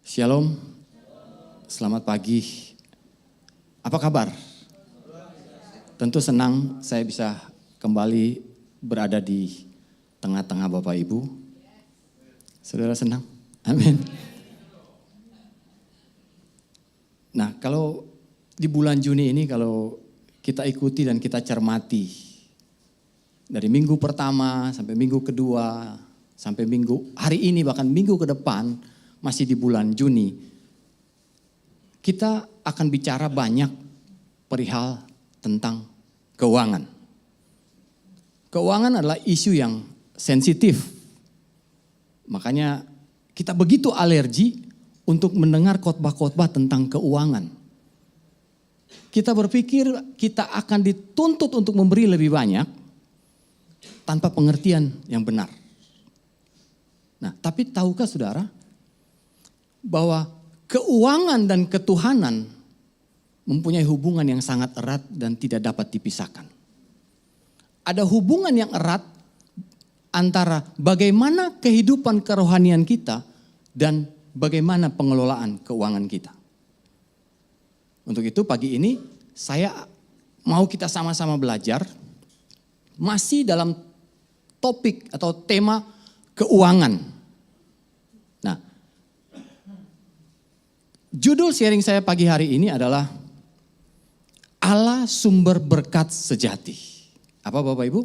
Shalom, selamat pagi. Apa kabar? Tentu senang saya bisa kembali berada di tengah-tengah Bapak Ibu. Saudara senang? Amin. Nah, kalau di bulan Juni ini kalau kita ikuti dan kita cermati dari minggu pertama sampai minggu kedua sampai minggu hari ini bahkan minggu ke depan masih di bulan Juni, kita akan bicara banyak perihal tentang keuangan. Keuangan adalah isu yang sensitif. Makanya kita begitu alergi untuk mendengar khotbah-khotbah tentang keuangan. Kita berpikir kita akan dituntut untuk memberi lebih banyak tanpa pengertian yang benar. Nah, tapi tahukah saudara bahwa keuangan dan ketuhanan mempunyai hubungan yang sangat erat dan tidak dapat dipisahkan. Ada hubungan yang erat antara bagaimana kehidupan kerohanian kita dan bagaimana pengelolaan keuangan kita. Untuk itu pagi ini saya mau kita sama-sama belajar masih dalam topik atau tema keuangan. Judul sharing saya pagi hari ini adalah Allah sumber berkat sejati. Apa Bapak Ibu?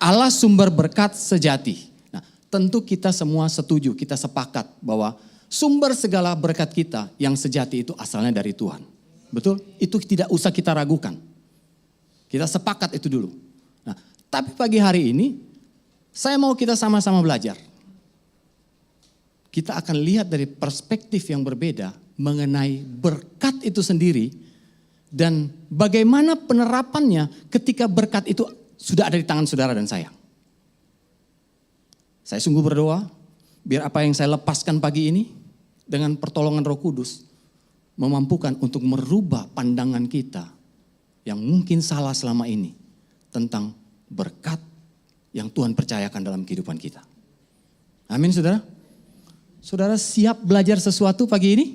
Allah sumber berkat sejati. Nah, tentu kita semua setuju, kita sepakat bahwa sumber segala berkat kita yang sejati itu asalnya dari Tuhan. Betul? Itu tidak usah kita ragukan. Kita sepakat itu dulu. Nah, tapi pagi hari ini saya mau kita sama-sama belajar. Kita akan lihat dari perspektif yang berbeda mengenai berkat itu sendiri dan bagaimana penerapannya ketika berkat itu sudah ada di tangan saudara dan saya. Saya sungguh berdoa biar apa yang saya lepaskan pagi ini dengan pertolongan Roh Kudus memampukan untuk merubah pandangan kita yang mungkin salah selama ini tentang berkat yang Tuhan percayakan dalam kehidupan kita. Amin saudara. Saudara siap belajar sesuatu pagi ini?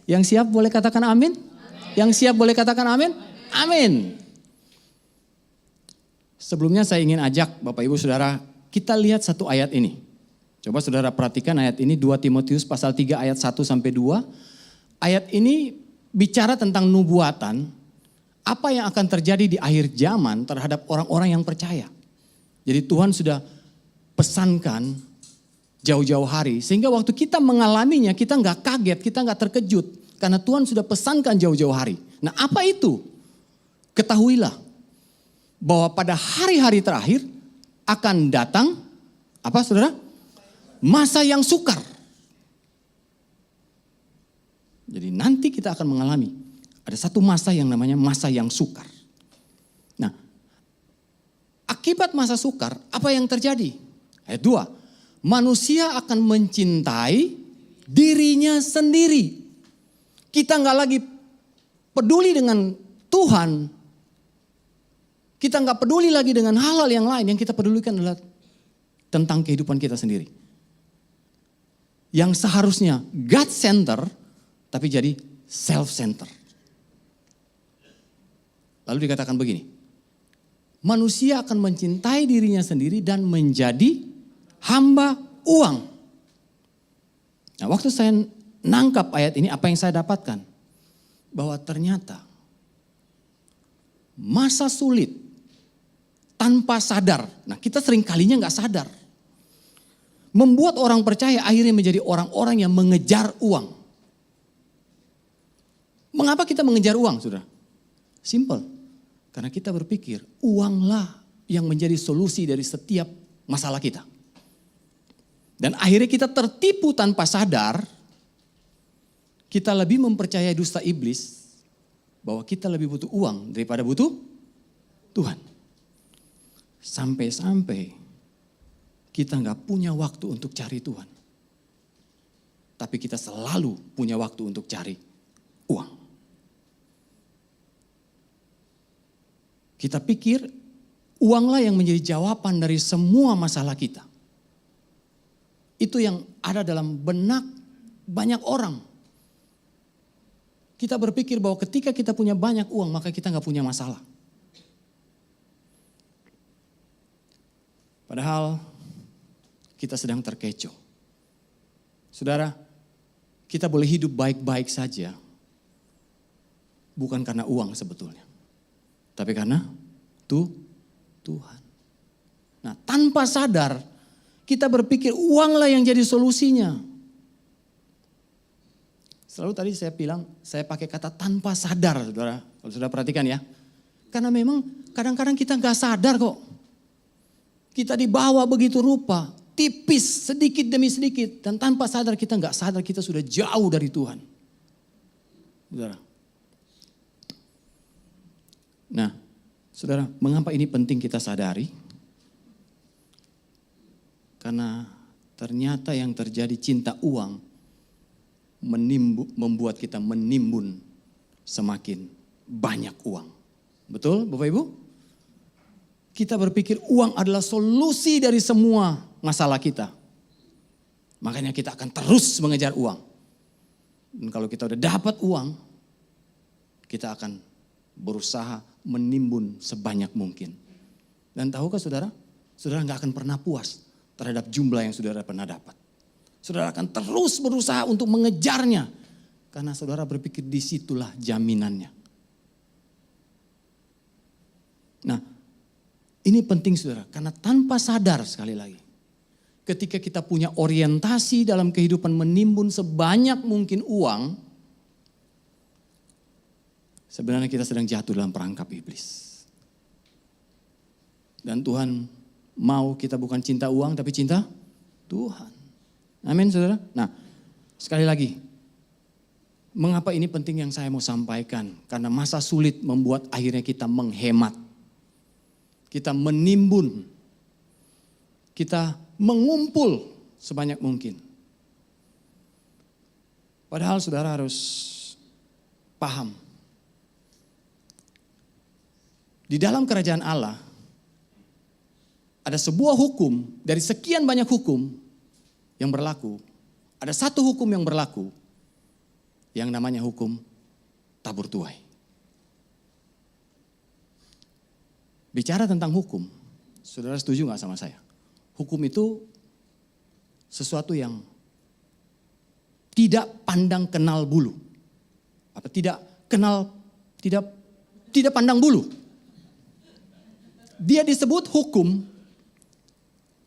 Yang siap boleh katakan amin? Yang siap boleh katakan amin? Amin. Sebelumnya saya ingin ajak Bapak Ibu Saudara, kita lihat satu ayat ini. Coba saudara perhatikan ayat ini 2 Timotius pasal 3 ayat 1 sampai 2. Ayat ini bicara tentang nubuatan, apa yang akan terjadi di akhir zaman terhadap orang-orang yang percaya. Jadi Tuhan sudah pesankan jauh-jauh hari. Sehingga waktu kita mengalaminya kita nggak kaget, kita nggak terkejut. Karena Tuhan sudah pesankan jauh-jauh hari. Nah apa itu? Ketahuilah bahwa pada hari-hari terakhir akan datang, apa saudara? Masa yang sukar. Jadi nanti kita akan mengalami, ada satu masa yang namanya masa yang sukar. Nah, akibat masa sukar, apa yang terjadi? Ayat 2. Manusia akan mencintai dirinya sendiri. Kita nggak lagi peduli dengan Tuhan. Kita nggak peduli lagi dengan hal-hal yang lain. Yang kita pedulikan adalah tentang kehidupan kita sendiri. Yang seharusnya God center, tapi jadi self center. Lalu dikatakan begini. Manusia akan mencintai dirinya sendiri dan menjadi hamba uang. Nah, waktu saya nangkap ayat ini, apa yang saya dapatkan? Bahwa ternyata masa sulit tanpa sadar. Nah, kita sering kalinya gak sadar. Membuat orang percaya akhirnya menjadi orang-orang yang mengejar uang. Mengapa kita mengejar uang, saudara? Simple. Karena kita berpikir uanglah yang menjadi solusi dari setiap masalah kita. Dan akhirnya kita tertipu tanpa sadar, kita lebih mempercayai dusta iblis bahwa kita lebih butuh uang daripada butuh Tuhan. Sampai-sampai kita gak punya waktu untuk cari Tuhan. Tapi kita selalu punya waktu untuk cari uang. Kita pikir uanglah yang menjadi jawaban dari semua masalah kita. Itu yang ada dalam benak banyak orang. Kita berpikir bahwa ketika kita punya banyak uang maka kita nggak punya masalah. Padahal kita sedang terkecoh. Saudara, kita boleh hidup baik-baik saja. Bukan karena uang sebetulnya. Tapi karena Tuhan. Nah, tanpa sadar kita berpikir uanglah yang jadi solusinya. Selalu tadi saya bilang, saya pakai kata tanpa sadar, saudara. Kalau saudara perhatikan ya. Karena memang kadang-kadang kita gak sadar kok. Kita dibawa begitu rupa, tipis sedikit demi sedikit. Dan tanpa sadar kita gak sadar kita sudah jauh dari Tuhan. Saudara. Nah, saudara, mengapa ini penting kita sadari? Karena ternyata yang terjadi cinta uang membuat kita menimbun semakin banyak uang. Betul Bapak Ibu? Kita berpikir uang adalah solusi dari semua masalah kita. Makanya kita akan terus mengejar uang. Dan kalau kita udah dapat uang, kita akan berusaha menimbun sebanyak mungkin. Dan tahukah saudara? Saudara gak akan pernah puas terhadap jumlah yang saudara pernah dapat. Saudara akan terus berusaha untuk mengejarnya. Karena saudara berpikir disitulah jaminannya. Nah, ini penting saudara. Karena tanpa sadar sekali lagi. Ketika kita punya orientasi dalam kehidupan menimbun sebanyak mungkin uang. Sebenarnya kita sedang jatuh dalam perangkap iblis. Dan Tuhan mau kita bukan cinta uang tapi cinta Tuhan. Amin saudara. Nah sekali lagi. Mengapa ini penting yang saya mau sampaikan. Karena masa sulit membuat akhirnya kita menghemat. Kita menimbun. Kita mengumpul sebanyak mungkin. Padahal saudara harus paham. Di dalam kerajaan Allah. Ada sebuah hukum dari sekian banyak hukum yang berlaku. Ada satu hukum yang berlaku yang namanya hukum tabur tuai. Bicara tentang hukum, saudara setuju gak sama saya? Hukum itu sesuatu yang tidak pandang kenal bulu. Apa tidak pandang bulu. Dia disebut hukum.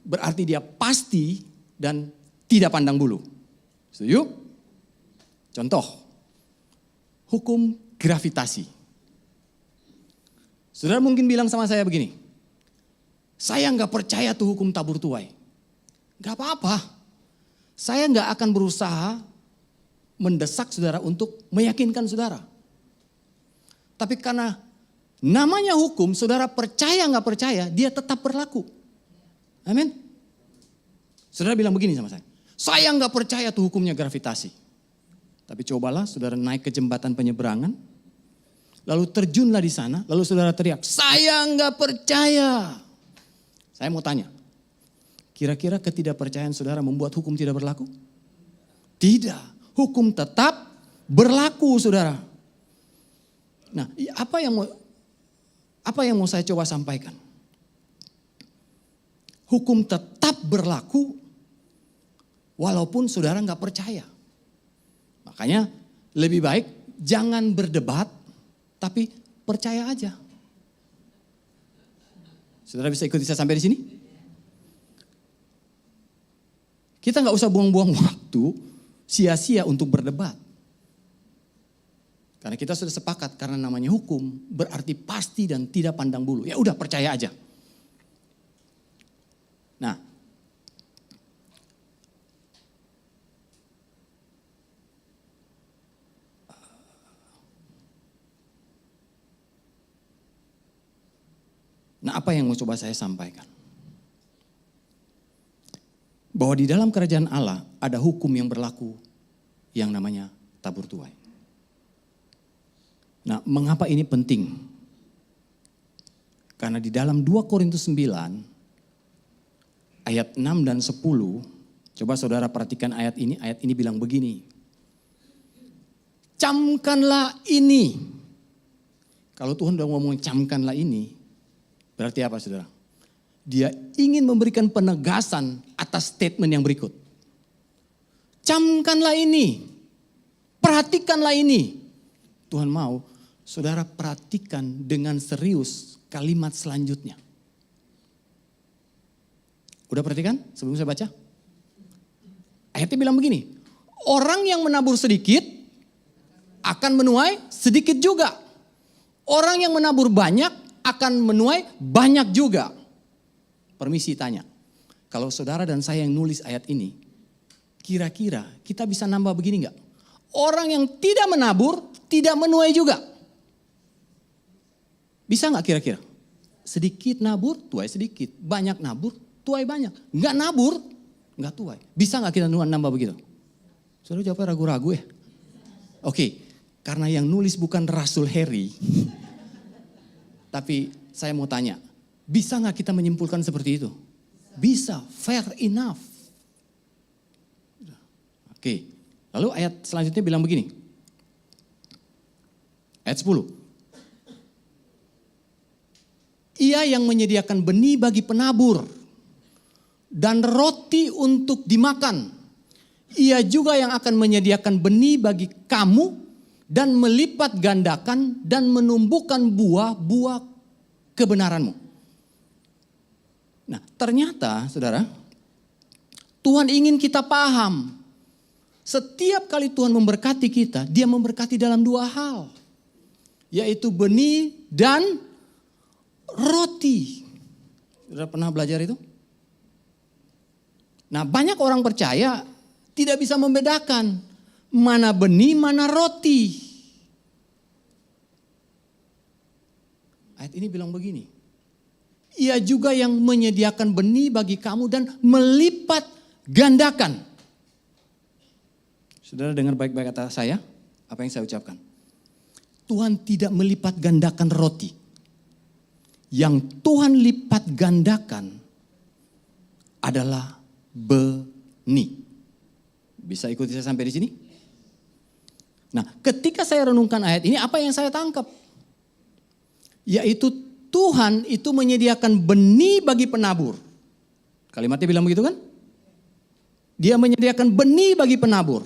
Berarti dia pasti dan tidak pandang bulu. Setuju? Contoh, hukum gravitasi. Saudara mungkin bilang sama saya begini, saya gak percaya tuh hukum tabur tuai. Gak apa-apa, saya gak akan berusaha mendesak saudara untuk meyakinkan saudara. Tapi karena namanya hukum, saudara percaya gak percaya, dia tetap berlaku. Amin. Saudara bilang begini sama saya gak percaya tuh hukumnya gravitasi. Tapi cobalah saudara naik ke jembatan penyeberangan, lalu terjunlah di sana, lalu saudara teriak, saya gak percaya. Saya mau tanya, kira-kira ketidakpercayaan saudara membuat hukum tidak berlaku? Tidak, hukum tetap berlaku saudara. Nah, apa yang mau saya coba sampaikan? Hukum tetap berlaku walaupun saudara gak percaya. Makanya lebih baik jangan berdebat tapi percaya aja. Saudara bisa ikuti saya sampai di sini? Kita gak usah buang-buang waktu sia-sia untuk berdebat. Karena kita sudah sepakat karena namanya hukum berarti pasti dan tidak pandang bulu. Ya udah percaya aja. Nah, apa yang mau coba saya sampaikan? Bahwa di dalam kerajaan Allah ada hukum yang berlaku yang namanya tabur tuai. Nah, mengapa ini penting? Karena di dalam 2 Korintus 9 ayat 6 dan 10, coba saudara perhatikan ayat ini bilang begini. camkanlah ini. Kalau Tuhan udah ngomong camkanlah ini, berarti apa saudara? Dia ingin memberikan penegasan atas statement yang berikut. Camkanlah ini, perhatikanlah ini. Tuhan mau saudara perhatikan dengan serius kalimat selanjutnya. Udah perhatikan sebelum saya baca? Ayatnya bilang begini, orang yang menabur sedikit akan menuai sedikit juga. Orang yang menabur banyak akan menuai banyak juga. Permisi tanya, kalau saudara dan saya yang nulis ayat ini, kira-kira kita bisa nambah begini enggak? Orang yang tidak menabur, tidak menuai juga. Bisa enggak kira-kira? Sedikit nabur, tuai sedikit. Banyak nabur, tuai banyak. Enggak nabur, enggak tuai. Bisa enggak kita nambah begitu? Saudara jawabnya ragu-ragu ya? Oke, karena yang nulis bukan Rasul Harry. Tapi saya mau tanya, bisa gak kita menyimpulkan seperti itu? Bisa, fair enough. Oke, lalu ayat selanjutnya bilang begini. Ayat 10. Ia yang menyediakan benih bagi penabur dan roti untuk dimakan. Ia juga yang akan menyediakan benih bagi kamu dan melipat gandakan dan menumbuhkan buah-buah kebenaranmu. Nah, ternyata saudara, Tuhan ingin kita paham. Setiap kali Tuhan memberkati kita, Dia memberkati dalam dua hal. Yaitu benih dan roti. Sudah pernah belajar itu? Nah, banyak orang percaya tidak bisa membedakan mana benih, mana roti. Ayat ini bilang begini. Ia juga yang menyediakan benih bagi kamu dan melipat gandakan. Saudara dengar baik-baik kata saya, apa yang saya ucapkan. Tuhan tidak melipat gandakan roti. Yang Tuhan lipat gandakan adalah benih. Bisa ikuti saya sampai di sini? Nah, ketika saya renungkan ayat ini, apa yang saya tangkap? Yaitu Tuhan itu menyediakan benih bagi penabur. Kalimatnya bilang begitu kan? Dia menyediakan benih bagi penabur.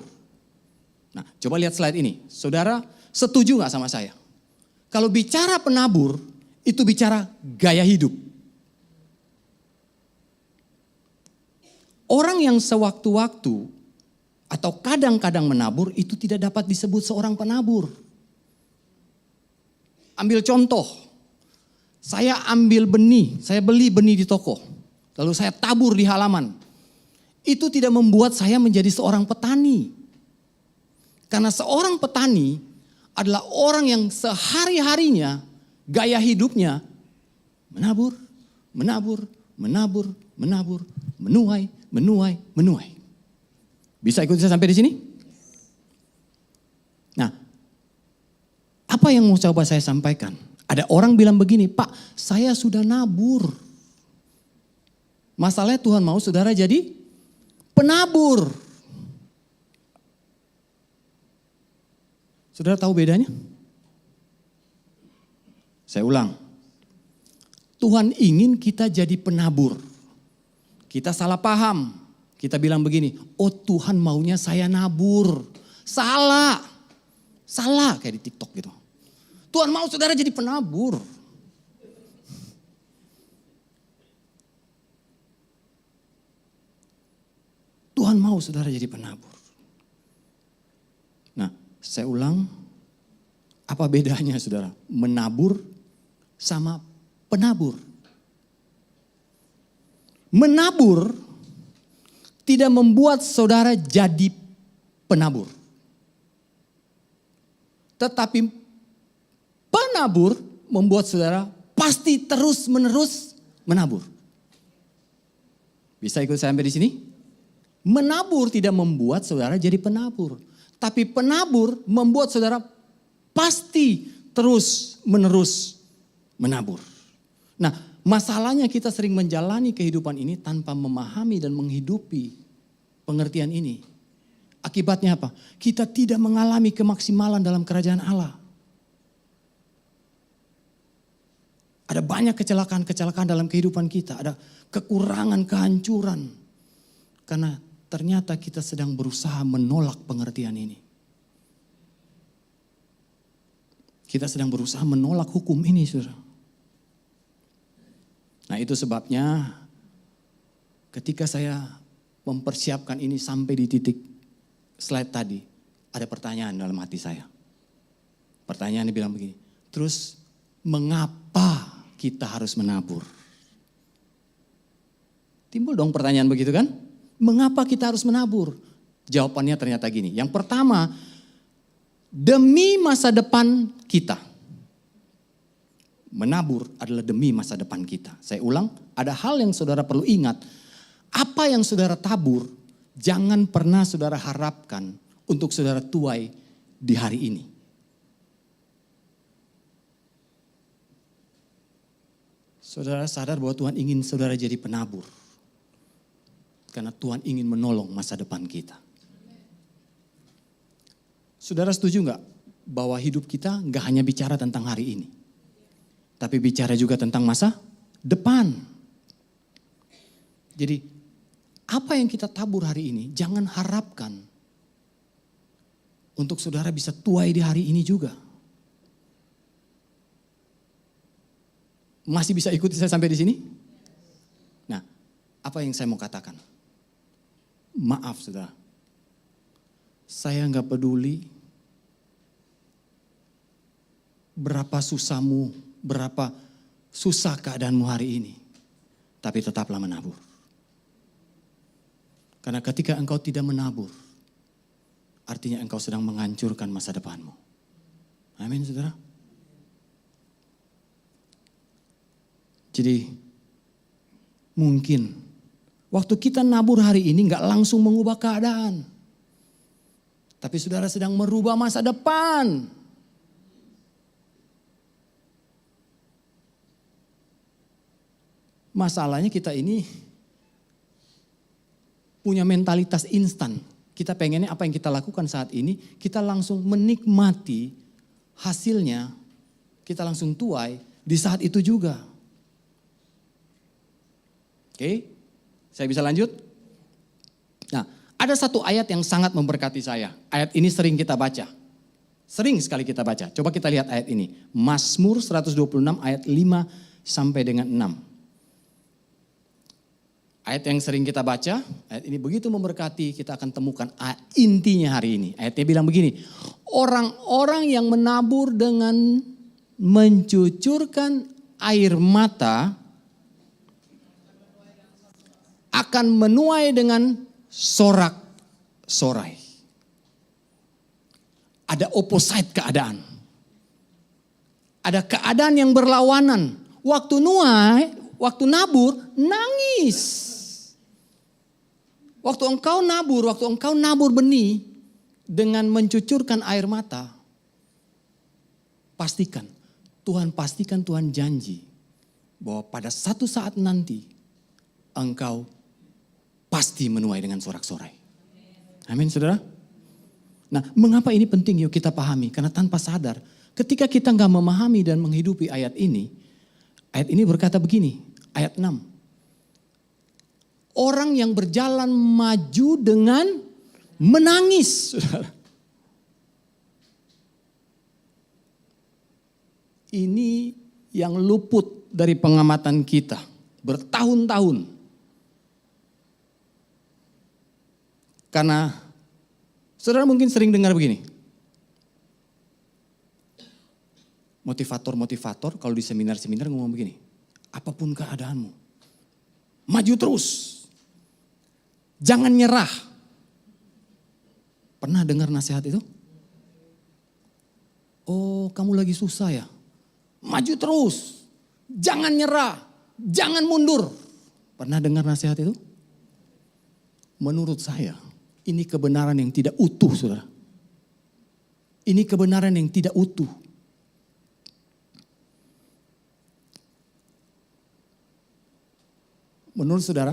Nah, coba lihat slide ini. Saudara setuju gak sama saya? Kalau bicara penabur, itu bicara gaya hidup. Orang yang sewaktu-waktu atau kadang-kadang menabur itu tidak dapat disebut seorang penabur. Ambil contoh, saya ambil benih, saya beli benih di toko, lalu saya tabur di halaman. Itu tidak membuat saya menjadi seorang petani. Karena seorang petani adalah orang yang sehari-harinya gaya hidupnya menabur, menabur, menabur, menabur, menuai, menuai, menuai. Bisa ikut saya sampai di sini? Nah, apa yang mau coba saya sampaikan? Ada orang bilang begini, Pak, saya sudah nabur. Masalahnya Tuhan mau saudara jadi penabur. Saudara tahu bedanya? Saya ulang. Tuhan ingin kita jadi penabur. Kita salah paham. Kita bilang begini, oh Tuhan maunya saya nabur. Salah. Salah kayak di TikTok gitu. Tuhan mau saudara jadi penabur. Tuhan mau saudara jadi penabur. Nah, saya ulang. Apa bedanya saudara? Menabur sama penabur. Menabur tidak membuat saudara jadi penabur. Tetapi penabur membuat saudara pasti terus-menerus menabur. Bisa ikut saya sampai di sini? Menabur tidak membuat saudara jadi penabur. Tapi penabur membuat saudara pasti terus-menerus menabur. Nah, masalahnya kita sering menjalani kehidupan ini tanpa memahami dan menghidupi pengertian ini. Akibatnya apa? Kita tidak mengalami kemaksimalan dalam kerajaan Allah. Ada banyak kecelakaan-kecelakaan dalam kehidupan kita. Ada kekurangan, kehancuran. Karena ternyata kita sedang berusaha menolak pengertian ini. Kita sedang berusaha menolak hukum ini, saudara. Nah, itu sebabnya ketika saya mempersiapkan ini sampai di titik slide tadi, ada pertanyaan dalam hati saya. Pertanyaannya bilang begini, terus mengapa kita harus menabur? Timbul dong pertanyaan begitu kan? Mengapa kita harus menabur? Jawabannya ternyata gini. Yang pertama, demi masa depan kita. Menabur adalah demi masa depan kita. Saya ulang, ada hal yang saudara perlu ingat. Apa yang saudara tabur, jangan pernah saudara harapkan untuk saudara tuai di hari ini. Saudara sadar bahwa Tuhan ingin saudara jadi penabur. Karena Tuhan ingin menolong masa depan kita. Saudara setuju gak bahwa hidup kita gak hanya bicara tentang hari ini. Tapi bicara juga tentang masa depan. Jadi apa yang kita tabur hari ini jangan harapkan untuk saudara bisa tuai di hari ini juga. Masih bisa ikuti saya sampai di sini? Nah, apa yang saya mau katakan? Maaf saudara, saya gak peduli berapa susahmu, berapa susah keadaanmu hari ini. Tapi tetaplah menabur. Karena ketika engkau tidak menabur, artinya engkau sedang menghancurkan masa depanmu. Amin saudara. Jadi mungkin waktu kita nabur hari ini gak langsung mengubah keadaan. Tapi saudara sedang merubah masa depan. Masalahnya kita ini punya mentalitas instan. Kita pengennya apa yang kita lakukan saat ini, kita langsung menikmati hasilnya, kita langsung tuai di saat itu juga. Oke, saya bisa lanjut? Nah, ada satu ayat yang sangat memberkati saya. Ayat ini sering kita baca. Sering sekali kita baca. Coba kita lihat ayat ini. Mazmur 126 ayat 5 sampai dengan 6. Ayat yang sering kita baca, ayat ini begitu memberkati, kita akan temukan intinya hari ini. Ayatnya bilang begini, orang-orang yang menabur dengan mencucurkan air mata akan menuai dengan sorak-sorai. Ada opposite keadaan. Ada keadaan yang berlawanan. Waktu nuai, waktu nabur, nangis. Waktu engkau nabur benih dengan mencucurkan air mata, pastikan, Tuhan janji bahwa pada satu saat nanti engkau pasti menuai dengan sorak-sorai. Amin saudara. Nah, mengapa ini penting yuk kita pahami? Karena tanpa sadar, ketika kita gak memahami dan menghidupi ayat ini berkata begini, ayat 6. Orang yang berjalan maju dengan menangis. Ini yang luput dari pengamatan kita bertahun-tahun. Karena saudara mungkin sering dengar begini. Motivator kalau di seminar-seminar ngomong begini. Apapun keadaanmu, maju terus. Jangan nyerah. Pernah dengar nasihat itu? Oh, kamu lagi susah ya? Maju terus. Jangan nyerah. Jangan mundur. Pernah dengar nasihat itu? Menurut saya, ini kebenaran yang tidak utuh, saudara. Ini kebenaran yang tidak utuh. Menurut saudara,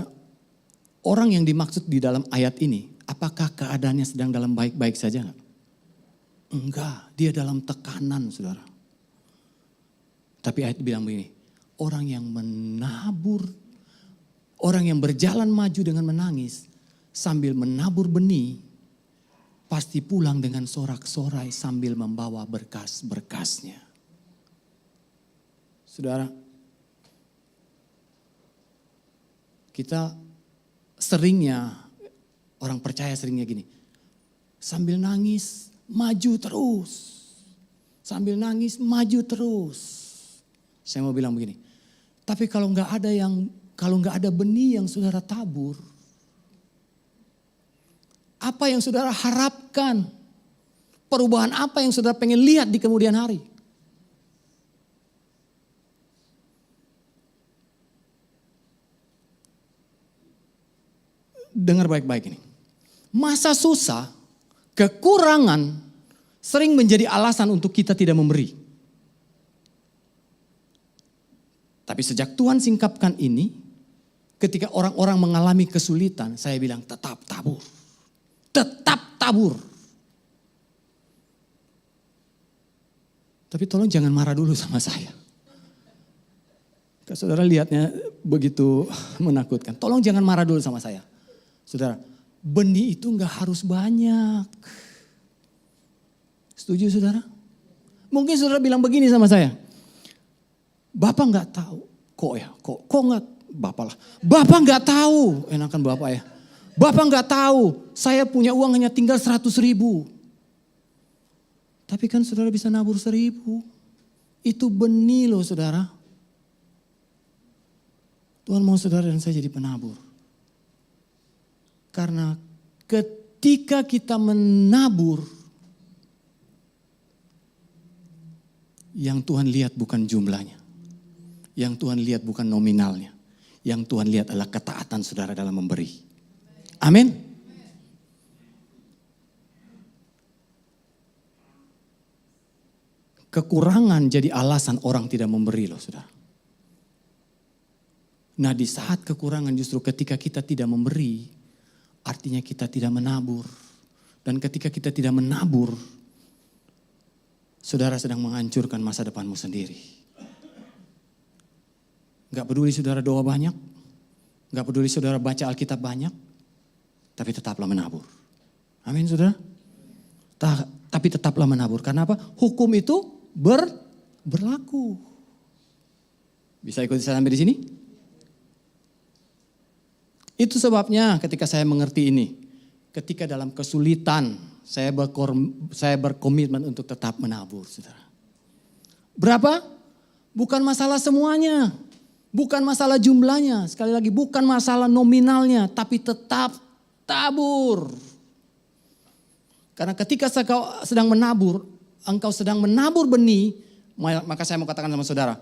orang yang dimaksud di dalam ayat ini apakah keadaannya sedang dalam baik-baik saja enggak? Enggak, dia dalam tekanan, saudara. Tapi ayat bilang begini, orang yang menabur, orang yang berjalan maju dengan menangis sambil menabur benih, pasti pulang dengan sorak-sorai sambil membawa berkas-berkasnya. Saudara, kita seringnya, orang percaya seringnya gini, sambil nangis maju terus, sambil nangis maju terus. Saya mau bilang begini, tapi kalau nggak ada benih yang saudara tabur, apa yang saudara harapkan? Perubahan apa yang saudara pengen lihat di kemudian hari? Dengar baik-baik ini. Masa susah, kekurangan sering menjadi alasan untuk kita tidak memberi. Tapi sejak Tuhan singkapkan ini, ketika orang-orang mengalami kesulitan, saya bilang tetap tabur. Tetap tabur. Tapi tolong jangan marah dulu sama saya. Kalau saudara lihatnya begitu menakutkan. Tolong jangan marah dulu sama saya. Saudara, benih itu gak harus banyak. Setuju saudara? Mungkin saudara bilang begini sama saya. Bapak gak tahu. Kok gak, Bapak lah. Bapak gak tahu. Enakan Bapak ya. Bapak gak tahu. Saya punya uang hanya tinggal 100.000. Tapi kan saudara bisa nabur 1.000. Itu benih loh saudara. Tuhan mau saudara dan saya jadi penabur. Karena ketika kita menabur, yang Tuhan lihat bukan jumlahnya. Yang Tuhan lihat bukan nominalnya. Yang Tuhan lihat adalah ketaatan saudara dalam memberi. Amin. Kekurangan jadi alasan orang tidak memberi loh saudara. Nah di saat kekurangan justru ketika kita tidak memberi, artinya kita tidak menabur. Dan ketika kita tidak menabur, saudara sedang menghancurkan masa depanmu sendiri. Gak peduli saudara doa banyak, gak peduli saudara baca Alkitab banyak, tapi tetaplah menabur. Amin saudara. Tapi tetaplah menabur. Karena apa? Hukum itu berlaku. Bisa ikuti saya sampai di sini? Itu sebabnya ketika saya mengerti ini, ketika dalam kesulitan saya berkomitmen untuk tetap menabur, saudara. Berapa? Bukan masalah semuanya, bukan masalah jumlahnya, sekali lagi bukan masalah nominalnya, tapi tetap tabur. Karena ketika engkau sedang menabur benih, maka saya mau katakan sama saudara,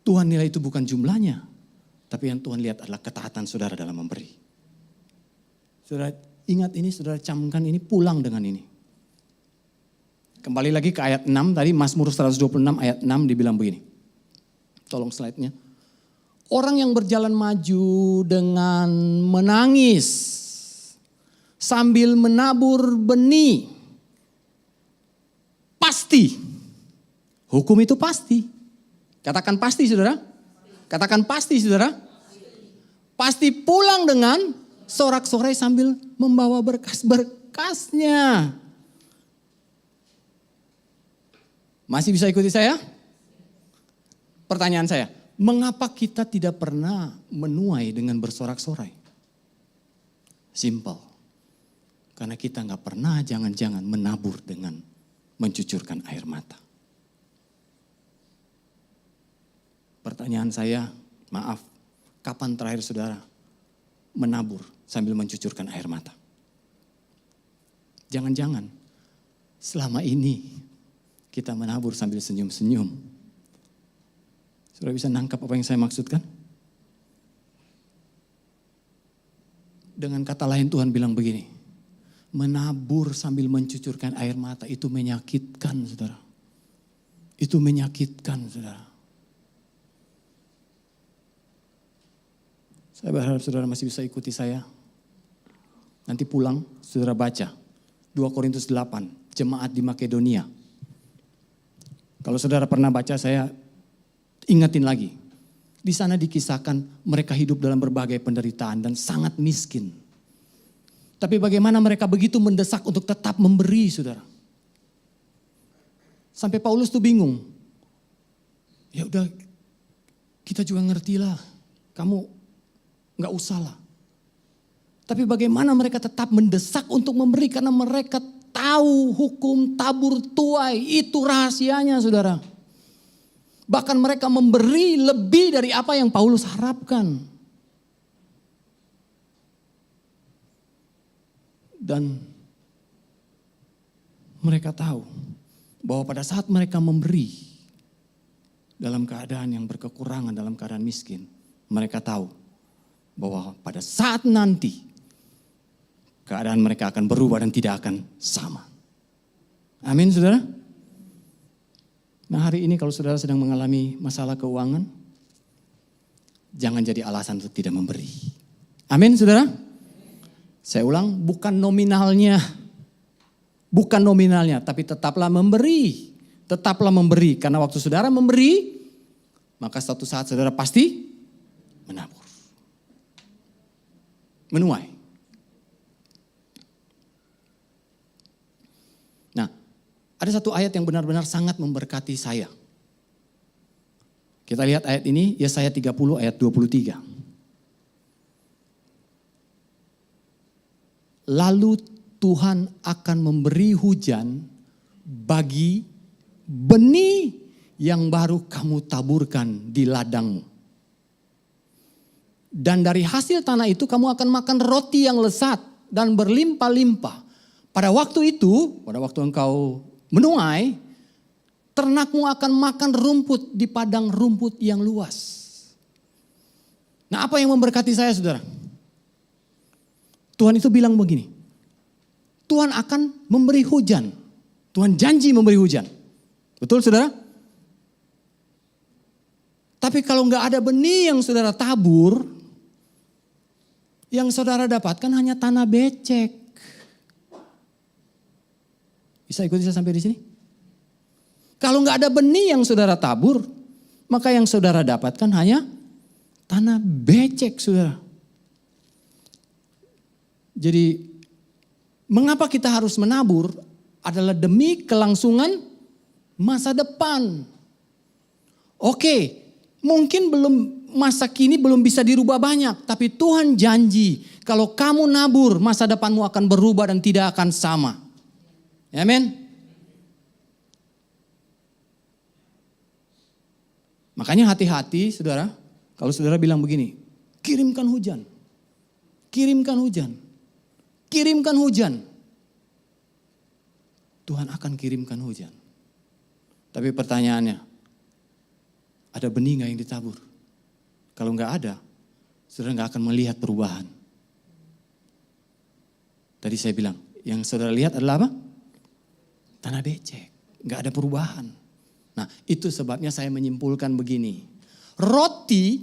Tuhan nilai itu bukan jumlahnya. Tapi yang Tuhan lihat adalah ketaatan saudara dalam memberi. Saudara ingat ini, saudara camkan ini, pulang dengan ini. Kembali lagi ke ayat 6 tadi, Mazmur 126 ayat 6 dibilang begini. Tolong slide-nya. Orang yang berjalan maju dengan menangis sambil menabur benih. Pasti. Hukum itu pasti. Katakan pasti saudara. Katakan pasti saudara. Pasti pulang dengan sorak-sorai sambil membawa berkas-berkasnya. Masih bisa ikuti saya? Pertanyaan saya, mengapa kita tidak pernah menuai dengan bersorak-sorai? Simple. Karena kita gak pernah jangan-jangan menabur dengan mencucurkan air mata. Pertanyaan saya, maaf, kapan terakhir saudara menabur sambil mencucurkan air mata? Jangan-jangan selama ini kita menabur sambil senyum-senyum. Saudara bisa nangkap apa yang saya maksudkan? Dengan kata lain Tuhan bilang begini, menabur sambil mencucurkan air mata itu menyakitkan saudara. Itu menyakitkan saudara. Saya berharap saudara masih bisa ikuti saya. Nanti pulang, saudara baca. 2 Korintus 8, jemaat di Makedonia. Kalau saudara pernah baca, saya ingatin lagi. Di sana dikisahkan mereka hidup dalam berbagai penderitaan dan sangat miskin. Tapi bagaimana mereka begitu mendesak untuk tetap memberi, saudara. Sampai Paulus tuh bingung. Ya udah, kita juga ngerti lah. Kamu gak usah lah. Tapi bagaimana mereka tetap mendesak untuk memberi karena mereka tahu hukum tabur tuai. Itu rahasianya, saudara. Bahkan mereka memberi lebih dari apa yang Paulus harapkan. Dan mereka tahu bahwa pada saat mereka memberi dalam keadaan yang berkekurangan, dalam keadaan miskin, mereka tahu bahwa pada saat nanti keadaan mereka akan berubah dan tidak akan sama. Amin, saudara. Nah, hari ini kalau saudara sedang mengalami masalah keuangan, jangan jadi alasan untuk tidak memberi. Amin, saudara. Saya ulang, bukan nominalnya. Bukan nominalnya, tapi tetaplah memberi. Tetaplah memberi, karena waktu saudara memberi, maka suatu saat saudara pasti menabur. Menuai. Nah, ada satu ayat yang benar-benar sangat memberkati saya. Kita lihat ayat ini, Yesaya 30 ayat 23. Lalu Tuhan akan memberi hujan bagi benih yang baru kamu taburkan di ladangmu. Dan dari hasil tanah itu kamu akan makan roti yang lezat dan berlimpah-limpah. Pada waktu itu, pada waktu engkau menuai, ternakmu akan makan rumput di padang rumput yang luas. Nah, apa yang memberkati saya, saudara? Tuhan itu bilang begini, Tuhan akan memberi hujan. Tuhan janji memberi hujan. Betul, saudara? Tapi kalau nggak ada benih yang saudara tabur, yang saudara dapatkan hanya tanah becek. Bisa ikuti saya sampai di sini? Kalau nggak ada benih yang saudara tabur, maka yang saudara dapatkan hanya tanah becek, saudara. Jadi mengapa kita harus menabur adalah demi kelangsungan masa depan. Oke, mungkin masa kini belum bisa dirubah banyak, tapi Tuhan janji kalau kamu nabur masa depanmu akan berubah dan tidak akan sama. Amin. Makanya hati-hati, saudara, kalau saudara bilang begini, kirimkan hujan. Kirimkan hujan. Kirimkan hujan. Tuhan akan kirimkan hujan. Tapi pertanyaannya, ada benih gak yang ditabur? Kalau gak ada, saudara gak akan melihat perubahan. Tadi saya bilang, yang saudara lihat adalah apa? Tanah becek, gak ada perubahan. Nah, itu sebabnya saya menyimpulkan begini. Roti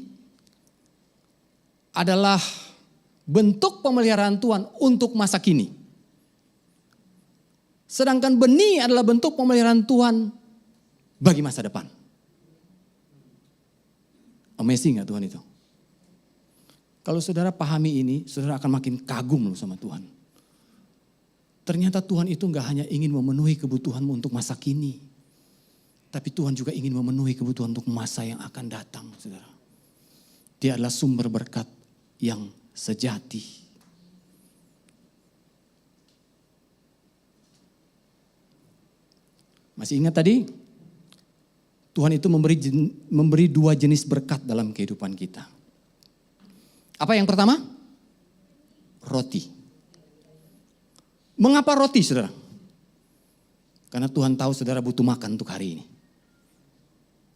adalah bentuk pemeliharaan Tuhan untuk masa kini. Sedangkan benih adalah bentuk pemeliharaan Tuhan bagi masa depan. Amazing gak Tuhan itu? Kalau saudara pahami ini, saudara akan makin kagum loh sama Tuhan. Ternyata Tuhan itu gak hanya ingin memenuhi kebutuhanmu untuk masa kini. Tapi Tuhan juga ingin memenuhi kebutuhan untuk masa yang akan datang, saudara. Dia adalah sumber berkat yang sejati. Masih ingat tadi? Tuhan itu memberi dua jenis berkat dalam kehidupan kita. Apa yang pertama? Roti. Mengapa roti, saudara? Karena Tuhan tahu saudara butuh makan untuk hari ini.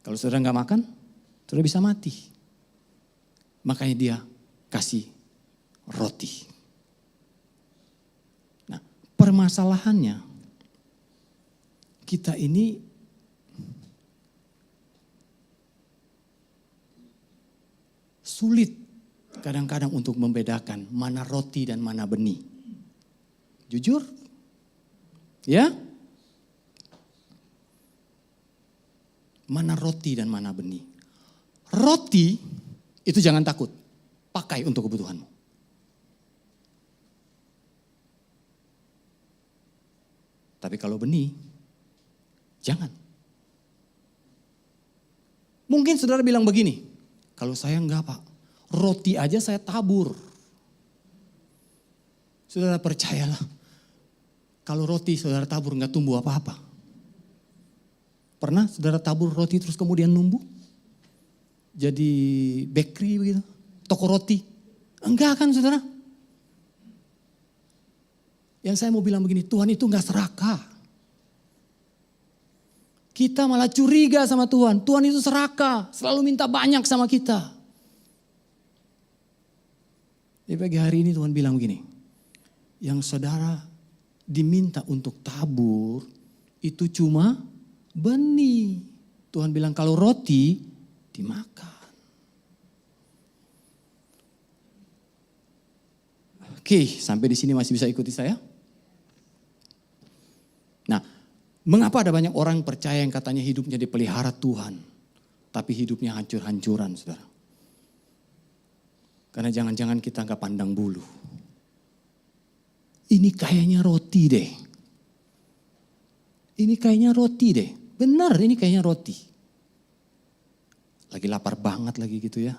Kalau saudara nggak makan, saudara bisa mati. Makanya dia kasih roti. Nah, permasalahannya kita ini sulit kadang-kadang untuk membedakan mana roti dan mana benih. Jujur. Ya. Mana roti dan mana benih. Roti itu jangan takut. Pakai untuk kebutuhanmu. Tapi kalau benih, jangan. Mungkin saudara bilang begini, kalau saya enggak Pak, roti aja saya tabur. Saudara percayalah, kalau roti saudara tabur enggak tumbuh apa-apa. Pernah saudara tabur roti terus kemudian numbuh? Jadi bakery begitu, toko roti. Enggak kan saudara? Yang saya mau bilang begini, Tuhan itu enggak serakah. Kita malah curiga sama Tuhan. Tuhan itu serakah, selalu minta banyak sama kita. Di pagi hari ini Tuhan bilang begini, yang saudara diminta untuk tabur itu cuma benih. Tuhan bilang kalau roti dimakan. Oke, sampai di sini masih bisa ikuti saya? Nah, mengapa ada banyak orang percaya yang katanya hidupnya dipelihara Tuhan, tapi hidupnya hancur-hancuran, saudara? Karena jangan-jangan kita nggak pandang bulu. Ini kayaknya roti deh. Ini kayaknya roti deh. Benar, ini kayaknya roti. Lagi lapar banget lagi gitu ya.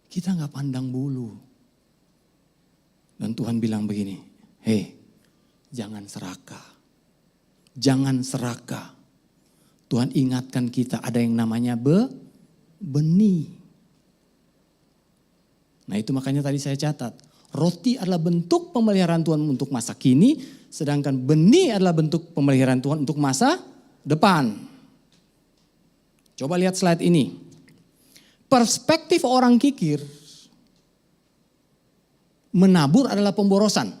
Kita nggak pandang bulu. Dan Tuhan bilang begini, hei, jangan serakah. Jangan serakah. Tuhan ingatkan kita ada yang namanya benih. Nah itu makanya tadi saya catat. Roti adalah bentuk pemeliharaan Tuhan untuk masa kini. Sedangkan benih adalah bentuk pemeliharaan Tuhan untuk masa depan. Coba lihat slide ini. Perspektif orang kikir. Menabur adalah pemborosan.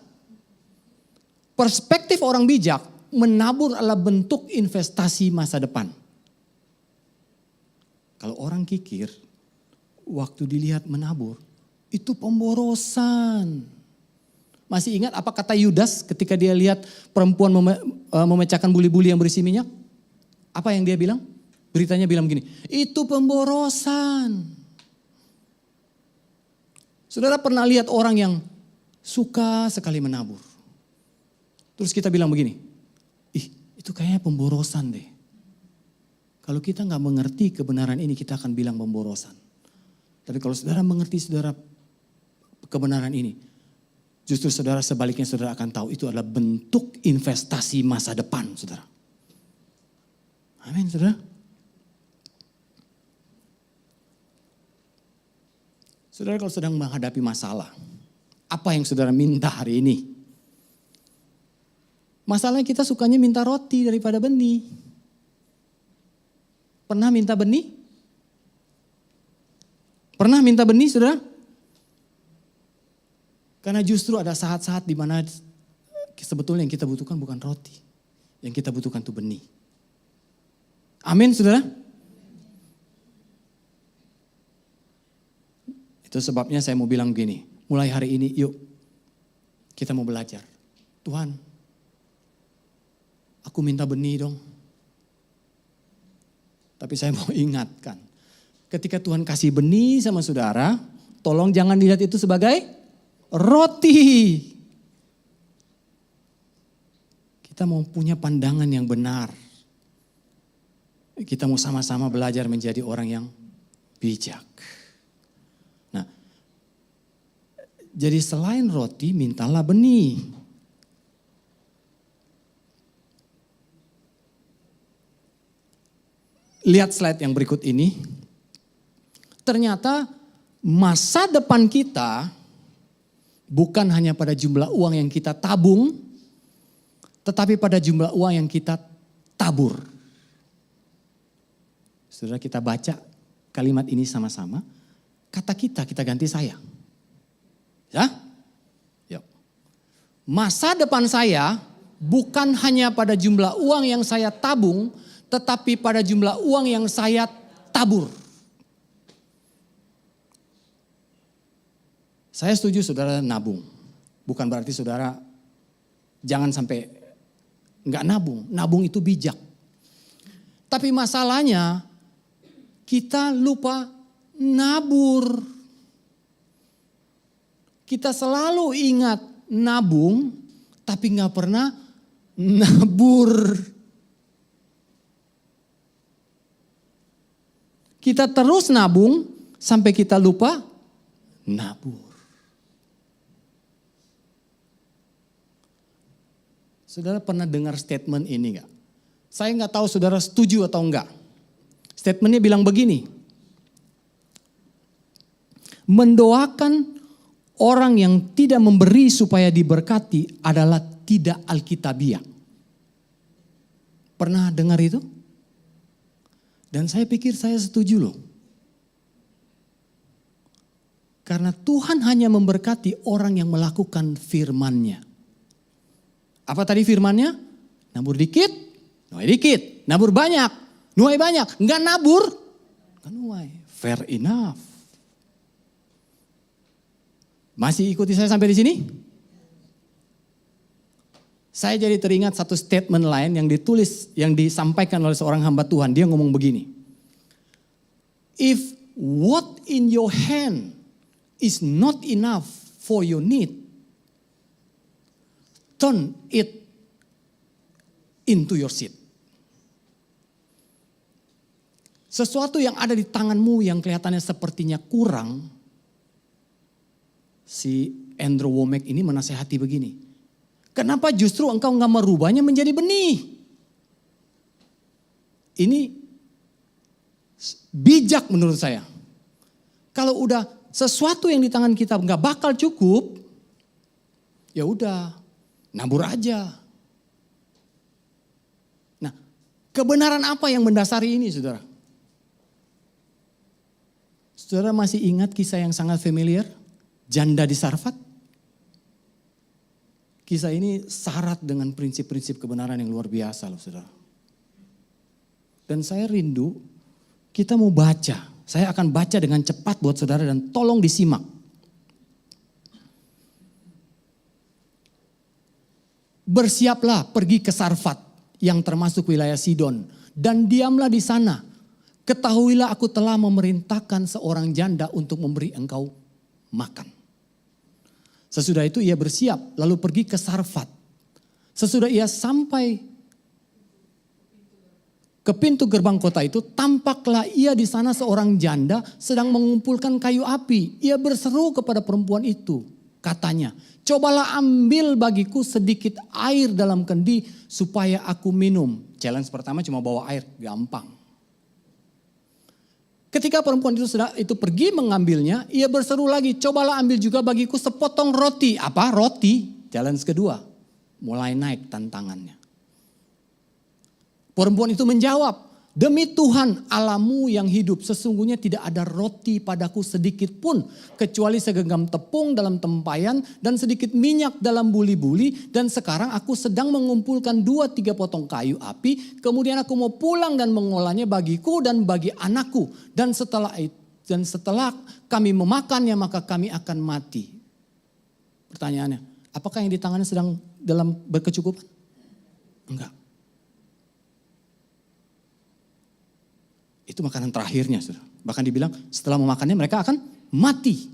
Perspektif orang bijak. Menabur adalah bentuk investasi masa depan. Kalau orang kikir, waktu dilihat menabur, itu pemborosan. Masih ingat apa kata Yudas ketika dia lihat perempuan memecahkan buli-buli yang berisi minyak? Apa yang dia bilang? Beritanya bilang begini, itu pemborosan. Saudara pernah lihat orang yang suka sekali menabur. Terus kita bilang begini, itu kayaknya pemborosan deh. Kalau kita nggak mengerti kebenaran ini, kita akan bilang pemborosan. Tapi kalau saudara mengerti saudara kebenaran ini, justru saudara sebaliknya saudara akan tahu itu adalah bentuk investasi masa depan saudara. Amin saudara. Saudara kalau sedang menghadapi masalah, apa yang saudara minta hari ini? Masalahnya kita sukanya minta roti daripada benih. Pernah minta benih? Pernah minta benih, saudara? Karena justru ada saat-saat di mana sebetulnya yang kita butuhkan bukan roti. Yang kita butuhkan itu benih. Amin, saudara? Itu sebabnya saya mau bilang begini. Mulai hari ini, yuk kita mau belajar. Tuhan, aku minta benih dong. Tapi saya mau ingatkan. Ketika Tuhan kasih benih sama saudara, tolong jangan dilihat itu sebagai roti. Kita mau punya pandangan yang benar. Kita mau sama-sama belajar menjadi orang yang bijak. Nah, jadi selain roti, mintalah benih. Lihat slide yang berikut ini. Ternyata masa depan kita bukan hanya pada jumlah uang yang kita tabung, tetapi pada jumlah uang yang kita tabur. Saudara, kita baca kalimat ini sama-sama. Kata kita ganti saya. Ya? Yuk. Masa depan saya bukan hanya pada jumlah uang yang saya tabung, tetapi pada jumlah uang yang saya tabur. Saya setuju saudara nabung. Bukan berarti saudara Jangan sampai nggak nabung. Nabung itu bijak. Tapi masalahnya kita lupa nabur. Kita selalu ingat nabung, tapi nggak pernah nabur. Kita terus nabung sampai kita lupa nabur. Saudara pernah dengar statement ini enggak? Saya enggak tahu saudara setuju atau enggak. Statementnya bilang begini. Mendoakan orang yang tidak memberi supaya diberkati adalah tidak alkitabiah. Pernah dengar itu? Dan saya pikir saya setuju loh. Karena Tuhan hanya memberkati orang yang melakukan firman-Nya. Apa tadi firman-Nya? Nabur dikit, nuai dikit. Nabur banyak, nuai banyak. Enggak nabur, enggak nuai. Fair enough. Masih ikuti saya sampai di sini? Saya jadi teringat satu statement lain yang ditulis, yang disampaikan oleh seorang hamba Tuhan. Dia ngomong begini. If what in your hand is not enough for your need, turn it into your seed. Sesuatu yang ada di tanganmu yang kelihatannya sepertinya kurang, si Andrew Womack ini menasehati begini. Kenapa justru engkau nggak merubahnya menjadi benih? Ini bijak menurut saya. Kalau udah sesuatu yang di tangan kita nggak bakal cukup, ya udah nabur aja. Nah, kebenaran apa yang mendasari ini, saudara? Saudara masih ingat kisah yang sangat familiar? Janda di Sarfat? Kisah ini syarat dengan prinsip-prinsip kebenaran yang luar biasa loh, saudara. Dan saya rindu kita mau baca. Saya akan baca dengan cepat buat saudara dan tolong disimak. Bersiaplah pergi ke Sarfat yang termasuk wilayah Sidon. Dan diamlah di sana. Ketahuilah aku telah memerintahkan seorang janda untuk memberi engkau makan. Sesudah itu ia bersiap lalu pergi ke Sarfat. Sesudah ia sampai ke pintu gerbang kota itu, tampaklah ia di sana seorang janda sedang mengumpulkan kayu api. Ia berseru kepada perempuan itu, katanya, cobalah ambil bagiku sedikit air dalam kendi supaya aku minum. Challenge pertama cuma bawa air, gampang. Ketika perempuan itu pergi mengambilnya, ia berseru lagi, cobalah ambil juga bagiku sepotong roti. Apa? Roti. Challenge kedua, mulai naik tantangannya. Perempuan itu menjawab, demi Tuhan Allahmu yang hidup, sesungguhnya tidak ada roti padaku sedikit pun, kecuali segenggam tepung dalam tempayan dan sedikit minyak dalam buli-buli. Dan sekarang aku sedang mengumpulkan 2-3 potong kayu api, kemudian aku mau pulang dan mengolahnya bagiku dan bagi anakku. Dan setelah kami memakannya maka kami akan mati. Pertanyaannya, apakah yang di tangannya sedang dalam berkecukupan? Enggak. Itu makanan terakhirnya, saudara. Bahkan dibilang setelah memakannya mereka akan mati.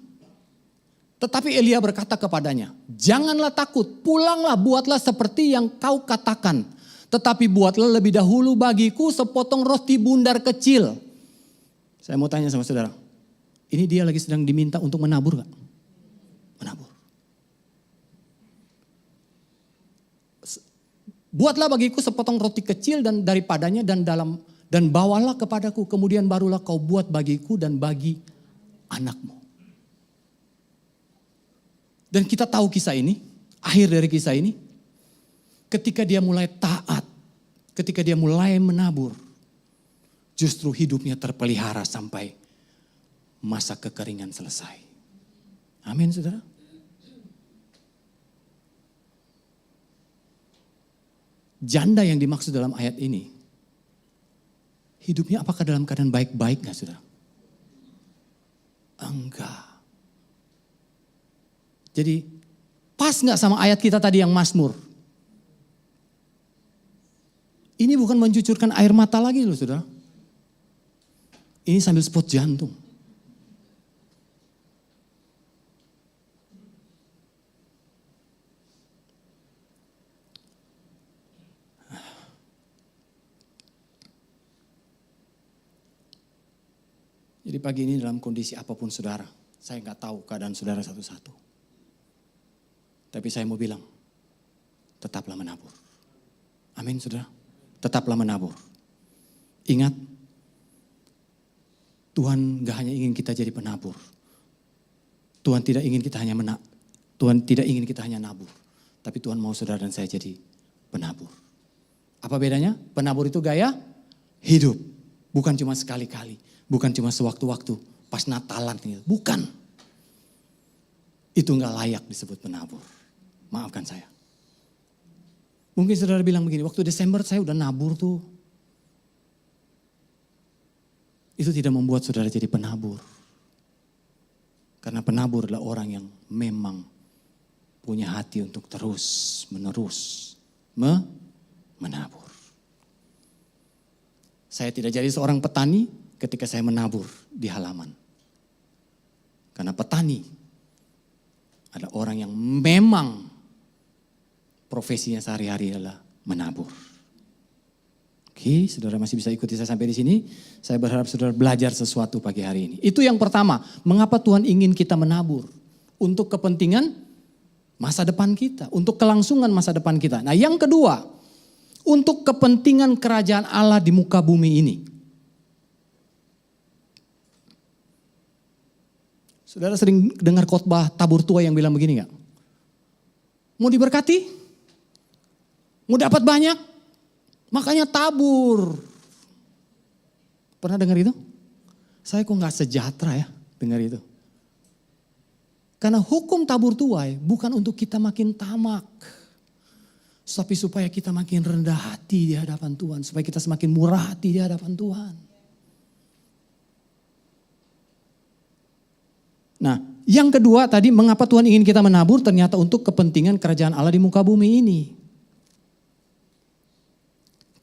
Tetapi Elia berkata kepadanya, janganlah takut, pulanglah, buatlah seperti yang kau katakan. Tetapi buatlah lebih dahulu bagiku sepotong roti bundar kecil. Saya mau tanya sama saudara, ini dia lagi sedang diminta untuk menabur gak? Menabur. Buatlah bagiku sepotong roti kecil dan daripadanya dan bawalah kepadaku, kemudian barulah kau buat bagiku dan bagi anakmu. Dan kita tahu kisah ini, akhir dari kisah ini, ketika dia mulai taat, ketika dia mulai menabur, justru hidupnya terpelihara sampai masa kekeringan selesai. Amin, saudara. Janda yang dimaksud dalam ayat ini, hidupnya apakah dalam keadaan baik-baik gak, saudara? Enggak. Jadi pas gak sama ayat kita tadi yang Mazmur? Ini bukan mencucurkan air mata lagi loh saudara. Ini sambil spot jantung. Jadi pagi ini dalam kondisi apapun saudara, saya nggak tahu keadaan saudara satu-satu. Tapi saya mau bilang, tetaplah menabur. Amin saudara, tetaplah menabur. Ingat, Tuhan gak hanya ingin kita jadi penabur. Tuhan tidak ingin kita hanya nabur. Tapi Tuhan mau saudara dan saya jadi penabur. Apa bedanya? Penabur itu gaya hidup. Bukan cuma sekali-kali. Bukan cuma sewaktu-waktu pas Natalan. Bukan. Itu gak layak disebut penabur. Maafkan saya. Mungkin saudara bilang begini, waktu Desember saya udah nabur tuh. Itu tidak membuat saudara jadi penabur. Karena penabur adalah orang yang memang punya hati untuk terus menerus menabur. Saya tidak jadi seorang petani ketika saya menabur di halaman. Karena petani adalah orang yang memang profesinya sehari-hari adalah menabur. Oke, saudara masih bisa ikuti saya sampai di sini. Saya berharap saudara belajar sesuatu pagi hari ini. Itu yang pertama, mengapa Tuhan ingin kita menabur? Untuk kepentingan masa depan kita, untuk kelangsungan masa depan kita. Nah yang kedua, untuk kepentingan kerajaan Allah di muka bumi ini. Saudara sering dengar khotbah tabur tua yang bilang begini gak? Mau diberkati? Mau dapat banyak? Makanya tabur. Pernah dengar itu? Saya kok gak sejahtera ya dengar itu. Karena hukum tabur tuai bukan untuk kita makin tamak. Tapi supaya kita makin rendah hati di hadapan Tuhan. Supaya kita semakin murah hati di hadapan Tuhan. Nah, yang kedua tadi mengapa Tuhan ingin kita menabur ternyata untuk kepentingan kerajaan Allah di muka bumi ini.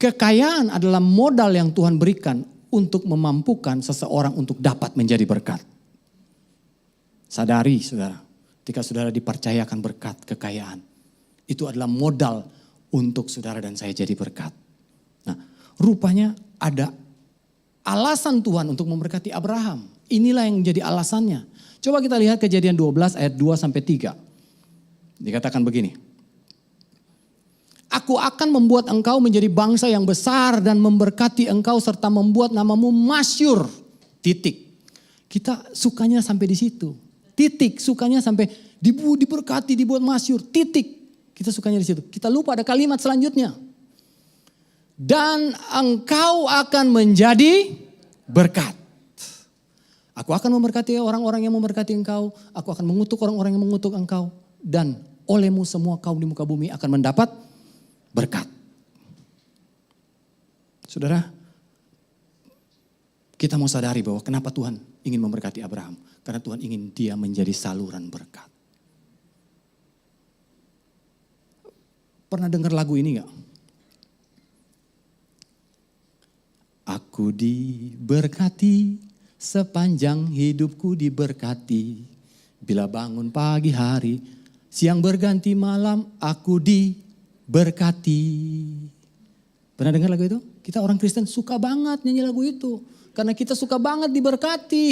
Kekayaan adalah modal yang Tuhan berikan untuk memampukan seseorang untuk dapat menjadi berkat. Sadari saudara, ketika saudara dipercayakan berkat kekayaan, itu adalah modal untuk saudara dan saya jadi berkat. Nah, rupanya ada alasan Tuhan untuk memberkati Abraham. Inilah yang menjadi alasannya. Coba kita lihat Kejadian 12 ayat 2 sampai 3. Dikatakan begini. Aku akan membuat engkau menjadi bangsa yang besar dan memberkati engkau serta membuat namamu masyhur. Titik. Kita sukanya sampai di situ. Titik. Sukanya sampai diberkati, dibuat masyhur. Titik. Kita sukanya di situ. Kita lupa ada kalimat selanjutnya. Dan engkau akan menjadi berkat. Aku akan memberkati orang-orang yang memberkati engkau. Aku akan mengutuk orang-orang yang mengutuk engkau. Dan olehmu semua kaum di muka bumi akan mendapat berkat. Saudara, kita mau sadari bahwa kenapa Tuhan ingin memberkati Abraham. Karena Tuhan ingin dia menjadi saluran berkat. Pernah dengar lagu ini gak? Aku diberkati. Sepanjang hidupku diberkati, bila bangun pagi hari, siang berganti malam, aku diberkati. Pernah dengar lagu itu? Kita orang Kristen suka banget nyanyi lagu itu. Karena kita suka banget diberkati.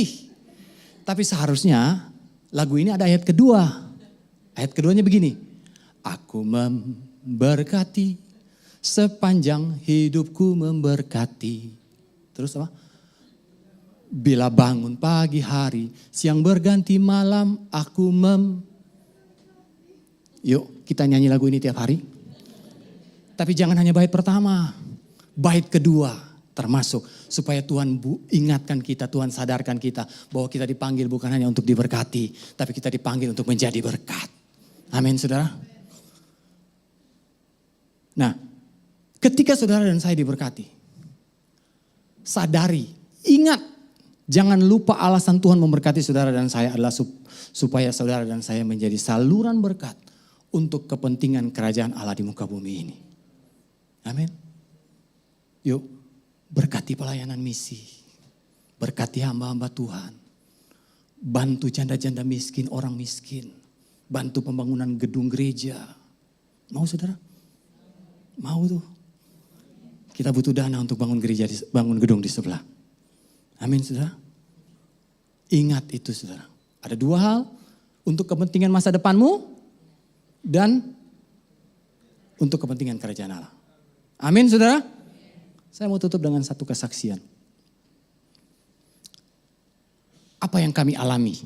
Tapi seharusnya lagu ini ada ayat kedua. Ayat keduanya begini. Aku memberkati, sepanjang hidupku memberkati. Terus apa? Bila bangun pagi hari, siang berganti malam, aku Yuk kita nyanyi lagu ini tiap hari. Tapi jangan hanya bait pertama, bait kedua termasuk. Supaya Tuhan ingatkan kita, Tuhan sadarkan kita bahwa kita dipanggil bukan hanya untuk diberkati, tapi kita dipanggil untuk menjadi berkat. Amin saudara. Nah, ketika saudara dan saya diberkati, sadari, ingat, jangan lupa alasan Tuhan memberkati saudara dan saya adalah supaya saudara dan saya menjadi saluran berkat untuk kepentingan kerajaan Allah di muka bumi ini. Amin. Yuk, berkati pelayanan misi. Berkati hamba-hamba Tuhan. Bantu janda-janda miskin, orang miskin. Bantu pembangunan gedung gereja. Mau saudara? Mau tuh. Kita butuh dana untuk bangun gereja, bangun gedung di sebelah. Amin saudara. Ingat itu saudara. Ada dua hal. Untuk kepentingan masa depanmu. Dan untuk kepentingan kerajaan Allah. Amin saudara. Saya mau tutup dengan satu kesaksian. Apa yang kami alami.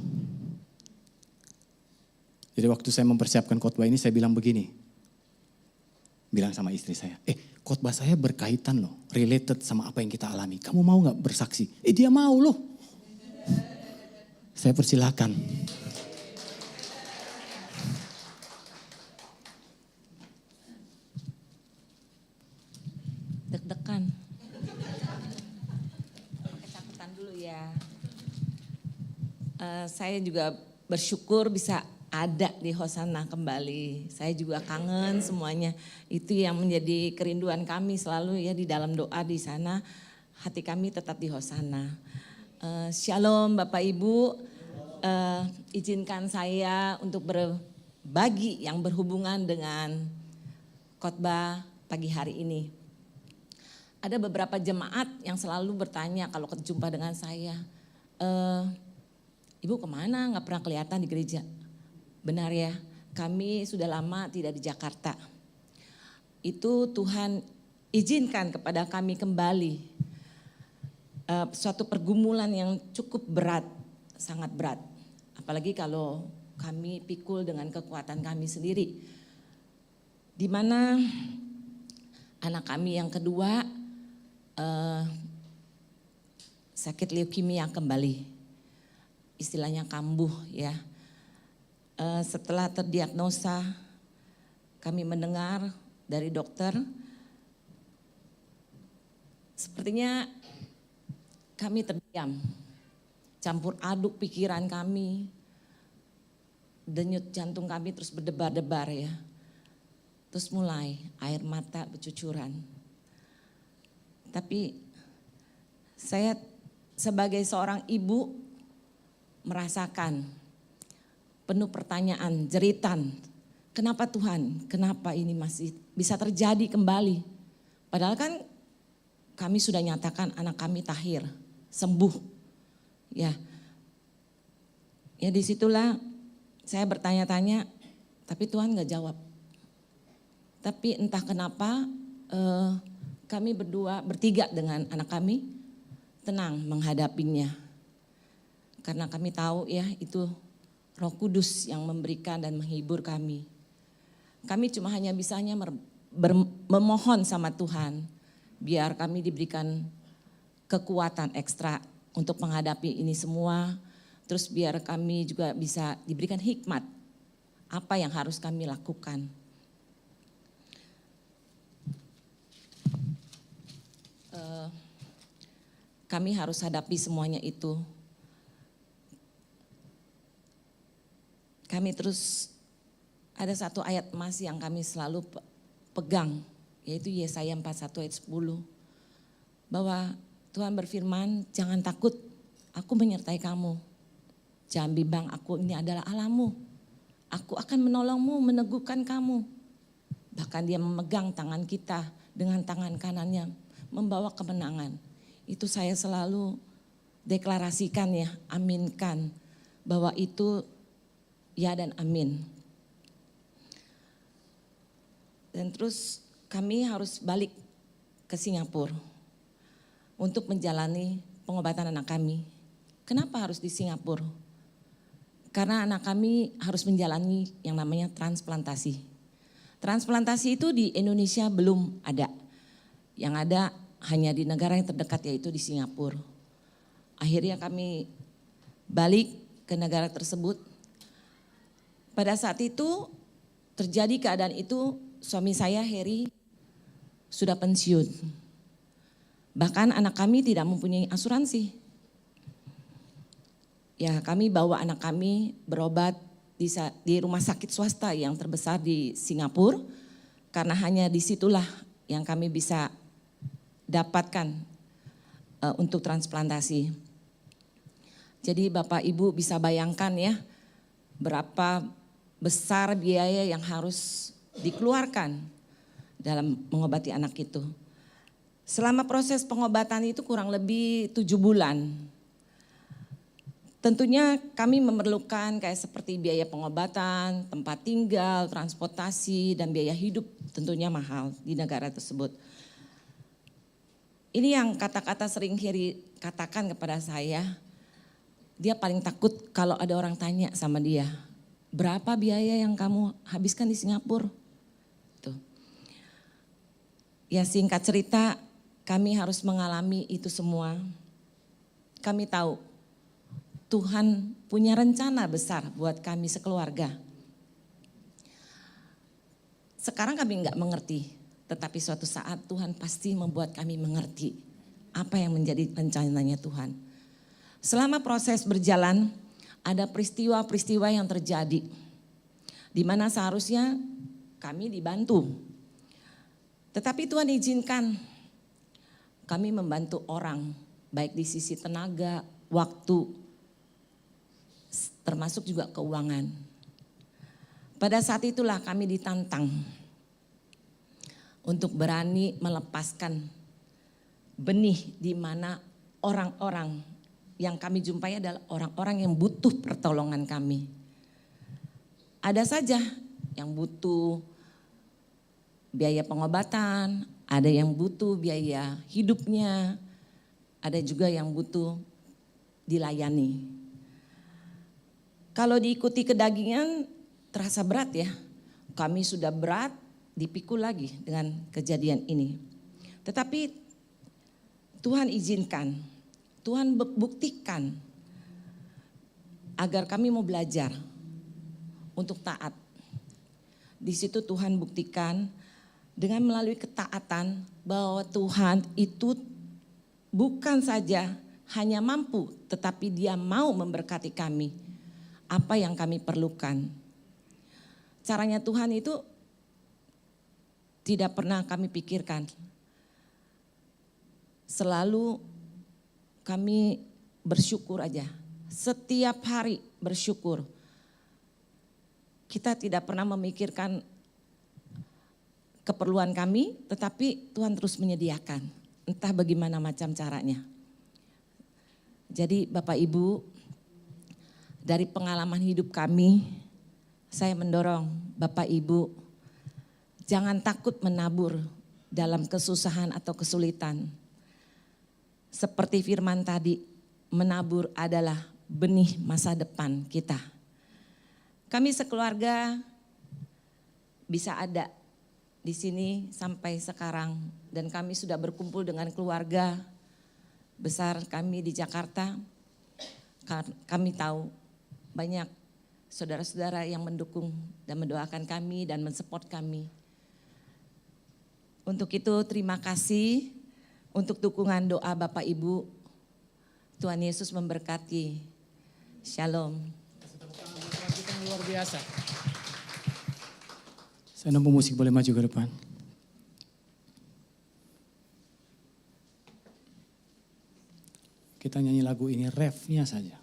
Jadi waktu saya mempersiapkan khotbah ini saya bilang begini. Bilang sama istri saya, khotbah saya berkaitan loh, related sama apa yang kita alami. Kamu mau gak bersaksi? Dia mau loh. Saya persilakan. Deg-degan. Pakai catatan dulu ya. Saya juga bersyukur bisa ada di Hosana kembali. Saya juga kangen semuanya. Itu yang menjadi kerinduan kami selalu ya di dalam doa di sana. Hati kami tetap di Hosana. Shalom Bapak Ibu. Izinkan saya untuk berbagi yang berhubungan dengan khotbah pagi hari ini. Ada beberapa jemaat yang selalu bertanya kalau berjumpa dengan saya. Ibu kemana? Gak pernah kelihatan di gereja. Benar ya, kami sudah lama tidak di Jakarta. Itu Tuhan izinkan kepada kami kembali. Suatu pergumulan yang cukup berat, sangat berat. Apalagi kalau kami pikul dengan kekuatan kami sendiri. Di mana anak kami yang kedua sakit leukemia kembali. Istilahnya kambuh ya. Setelah terdiagnosa, kami mendengar dari dokter, sepertinya kami terdiam, campur aduk pikiran kami, denyut jantung kami terus berdebar-debar ya. Terus mulai air mata bercucuran. Tapi saya sebagai seorang ibu merasakan penuh pertanyaan, jeritan. Kenapa Tuhan? Kenapa ini masih bisa terjadi kembali? Padahal kan kami sudah nyatakan anak kami tahir, sembuh. Ya disitulah saya bertanya-tanya, tapi Tuhan gak jawab. Tapi entah kenapa kami berdua, bertiga dengan anak kami tenang menghadapinya. Karena kami tahu ya itu Roh Kudus yang memberikan dan menghibur kami. Kami cuma hanya bisanya memohon sama Tuhan. Biar kami diberikan kekuatan ekstra untuk menghadapi ini semua. Terus biar kami juga bisa diberikan hikmat. Apa yang harus kami lakukan. Kami harus hadapi semuanya itu. Kami terus ada satu ayat emas yang kami selalu pegang, yaitu Yesaya 41 ayat 10. Bahwa Tuhan berfirman, jangan takut, aku menyertai kamu. Jangan bimbang, aku ini adalah Allahmu. Aku akan menolongmu, meneguhkan kamu. Bahkan dia memegang tangan kita dengan tangan kanannya, membawa kemenangan. Itu saya selalu deklarasikan ya, aminkan. Bahwa itu ya dan amin. Dan terus kami harus balik ke Singapura untuk menjalani pengobatan anak kami. Kenapa harus di Singapura? Karena anak kami harus menjalani yang namanya transplantasi. Transplantasi itu di Indonesia belum ada. Yang ada hanya di negara yang terdekat yaitu di Singapura. Akhirnya kami balik ke negara tersebut. Pada saat itu terjadi keadaan itu, suami saya Heri sudah pensiun. Bahkan anak kami tidak mempunyai asuransi. Ya kami bawa anak kami berobat di rumah sakit swasta yang terbesar di Singapura. Karena hanya disitulah yang kami bisa dapatkan untuk transplantasi. Jadi Bapak Ibu bisa bayangkan ya, berapa besar biaya yang harus dikeluarkan dalam mengobati anak itu. Selama proses pengobatan itu kurang lebih 7 bulan. Tentunya kami memerlukan kayak seperti biaya pengobatan, tempat tinggal, transportasi, dan biaya hidup tentunya mahal di negara tersebut. Ini yang kata-kata sering Heri katakan kepada saya, dia paling takut kalau ada orang tanya sama dia, berapa biaya yang kamu habiskan di Singapura? Tuh. Ya singkat cerita, kami harus mengalami itu semua. Kami tahu Tuhan punya rencana besar buat kami sekeluarga. Sekarang kami enggak mengerti, tetapi suatu saat Tuhan pasti membuat kami mengerti apa yang menjadi rencananya Tuhan. Selama proses berjalan, ada peristiwa-peristiwa yang terjadi, di mana seharusnya kami dibantu. Tetapi Tuhan izinkan kami membantu orang, baik di sisi tenaga, waktu, termasuk juga keuangan. Pada saat itulah kami ditantang untuk berani melepaskan benih di mana orang-orang yang kami jumpai adalah orang-orang yang butuh pertolongan kami. Ada saja yang butuh biaya pengobatan, ada yang butuh biaya hidupnya, ada juga yang butuh dilayani. Kalau diikuti kedagingan terasa berat ya. Kami sudah berat dipikul lagi dengan kejadian ini. Tetapi Tuhan izinkan, Tuhan buktikan agar kami mau belajar untuk taat. Di situ Tuhan buktikan dengan melalui ketaatan bahwa Tuhan itu bukan saja hanya mampu, tetapi Dia mau memberkati kami. Apa yang kami perlukan. Caranya Tuhan itu tidak pernah kami pikirkan. Selalu kami bersyukur aja. Setiap hari bersyukur. Kita tidak pernah memikirkan keperluan kami, tetapi Tuhan terus menyediakan. Entah bagaimana macam caranya. Jadi Bapak Ibu, dari pengalaman hidup kami, saya mendorong Bapak Ibu, jangan takut menabur dalam kesusahan atau kesulitan. Seperti firman tadi, menabur adalah benih masa depan kita. Kami sekeluarga bisa ada di sini sampai sekarang dan kami sudah berkumpul dengan keluarga besar kami di Jakarta. Kami tahu banyak saudara-saudara yang mendukung dan mendoakan kami dan mensupport kami. Untuk itu terima kasih untuk dukungan doa Bapak Ibu. Tuhan Yesus memberkati. Shalom. Kita luar biasa. Saya pemusik boleh maju ke depan. Kita nyanyi lagu ini refnya saja.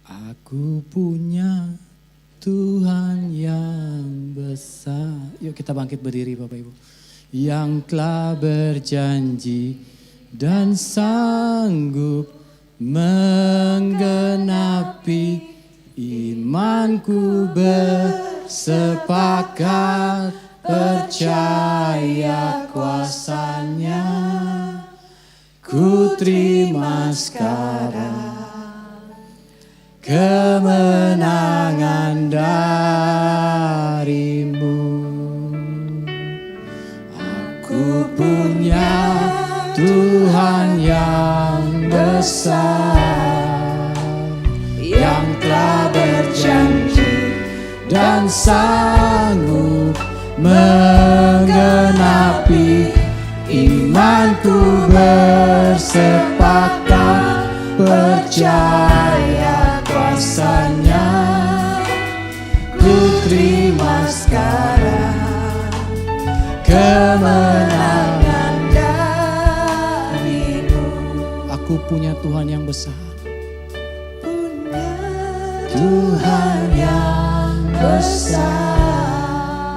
Aku punya Tuhan yang besar. Yuk kita bangkit berdiri Bapak Ibu. Yang telah berjanji dan sanggup menggenapi imanku bersepakat percaya kuasanya. Ku terima sekarang kemenangan darimu. Aku punya Tuhan yang besar, yang telah berjanji dan sanggup menggenapi imanku bersepakat percaya kuasanya. Ku terima sekarang kemenangan besar. Tuhan yang besar,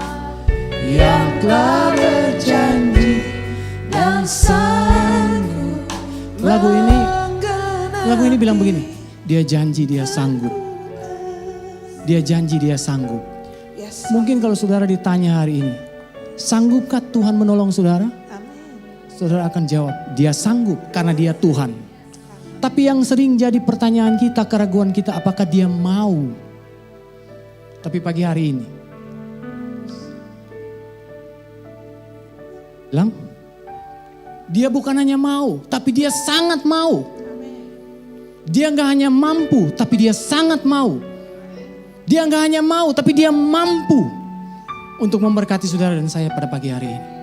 yang telah berjanji dan sanggup. Lagu ini bilang begini, dia janji dia sanggup. Dia janji dia sanggup. Yes. Mungkin kalau saudara ditanya hari ini, sanggupkah Tuhan menolong saudara? Saudara akan jawab, dia sanggup karena dia Tuhan. Tapi yang sering jadi pertanyaan kita, keraguan kita, apakah dia mau? Tapi pagi hari ini, bilang, dia bukan hanya mau, tapi dia sangat mau. Dia gak hanya mampu, tapi dia sangat mau. Dia gak hanya mau, tapi dia mampu untuk memberkati saudara dan saya pada pagi hari ini.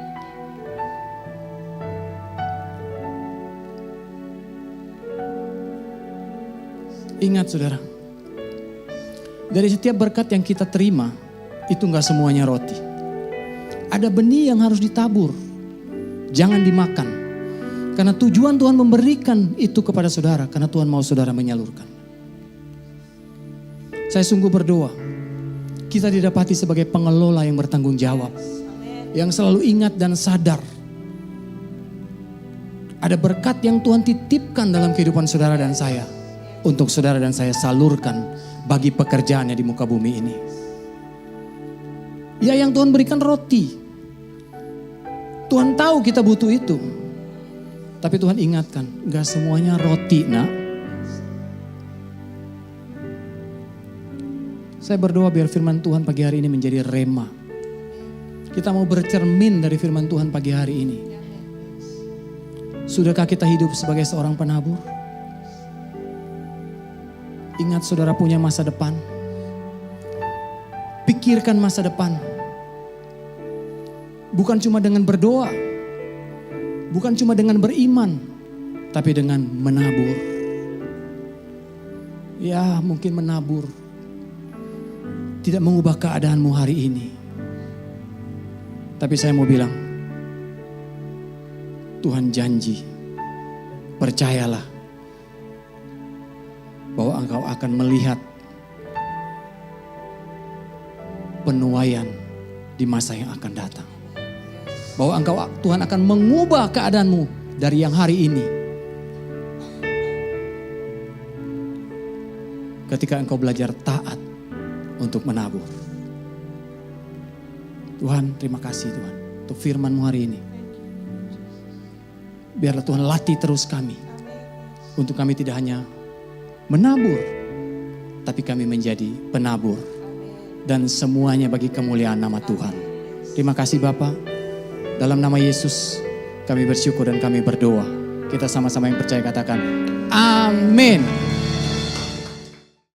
Ingat saudara, dari setiap berkat yang kita terima, itu gak semuanya roti. Ada benih yang harus ditabur, jangan dimakan. Karena tujuan Tuhan memberikan itu kepada saudara, karena Tuhan mau saudara menyalurkan. Saya sungguh berdoa, kita didapati sebagai pengelola yang bertanggung jawab. Yang selalu ingat dan sadar. Ada berkat yang Tuhan titipkan dalam kehidupan saudara dan saya. Untuk saudara dan saya salurkan bagi pekerjaannya di muka bumi ini. Ya, yang Tuhan berikan roti. Tuhan tahu kita butuh itu. Tapi Tuhan ingatkan, gak semuanya roti, nak. Saya berdoa biar firman Tuhan pagi hari ini menjadi rema. Kita mau bercermin dari firman Tuhan pagi hari ini. Sudahkah kita hidup sebagai seorang penabur? Ingat saudara punya masa depan. Pikirkan masa depan. Bukan cuma dengan berdoa. Bukan cuma dengan beriman. Tapi dengan menabur. Ya, mungkin menabur tidak mengubah keadaanmu hari ini. Tapi saya mau bilang, Tuhan janji, percayalah bahwa engkau akan melihat penuaian di masa yang akan datang. Bahwa Tuhan akan mengubah keadaanmu dari yang hari ini. Ketika engkau belajar taat untuk menabur. Tuhan, terima kasih Tuhan untuk firman-Mu hari ini. Biarlah Tuhan latih terus kami. Untuk kami tidak hanya menabur, tapi kami menjadi penabur. Dan semuanya bagi kemuliaan nama Tuhan. Terima kasih Bapa. Dalam nama Yesus kami bersyukur dan kami berdoa. Kita sama-sama yang percaya katakan amin.